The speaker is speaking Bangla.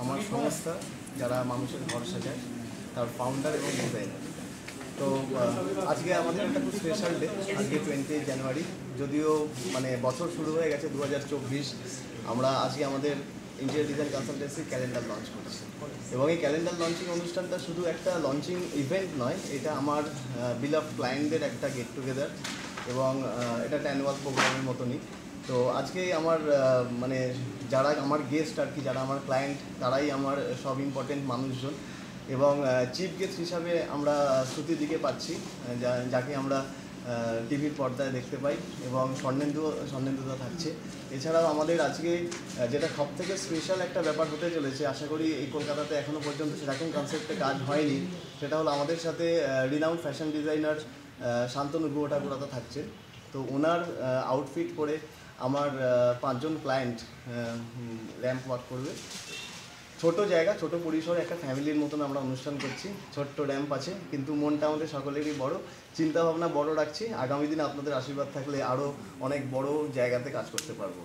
আমার সংস্থা যারা মানুষের ঘর সাজায় তার ফাউন্ডার এবং ডিজাইনার। তো আজকে আমাদের একটা খুব স্পেশাল ডে, আজকে 20 জানুয়ারি। যদিও মানে বছর শুরু হয়ে গেছে 2024, আমরা আজকে আমাদের interior design consultancy calendar launch করছি। এবং এই ক্যালেন্ডার লঞ্চিং অনুষ্ঠানটা শুধু একটা লঞ্চিং ইভেন্ট নয়, এটা আমার বিলাভ ক্লায়েন্টদের একটা গেট টুগেদার এবং এটা একটা অ্যানুয়াল প্রোগ্রামের মতনই। তো আজকে আমার মানে যারা আমার গেস্ট আর কি, যারা আমার ক্লায়েন্ট, তারাই আমার সব ইম্পর্টেন্ট মানুষজন। এবং চিফ গেস্ট হিসাবে আমরা শ্রুতিদিকে পাচ্ছি, যাকে আমরা টিভির পর্দায় দেখতে পাই, এবং স্বর্ণেন্দুদা থাকছে। এছাড়াও আমাদের আজকে যেটা সব থেকে স্পেশাল একটা ব্যাপার হতে চলেছে, আশা করি এই কলকাতাতে এখনও পর্যন্ত সেরকম কনসেপ্টে কাজ হয়নি, সেটা হলো আমাদের সাথে renowned fashion designer Shantanu Guhathakurta থাকছে। তো ওনার আউটফিট পরে আমার 5 জন ক্লায়েন্ট র্যাম্প ওয়াক করবে। ছোট জায়গা, ছোট পরিসরে একটা ফ্যামিলির মতন আমরা অনুষ্ঠান করছি। ছোট্ট র্যাম্প আছে, কিন্তু মনটা আমাদের সকলেরই বড়, চিন্তাভাবনা বড় রাখছি। আগামী দিনে আপনাদের আশীর্বাদ থাকলে আরও অনেক বড় জায়গাতে কাজ করতে পারবো।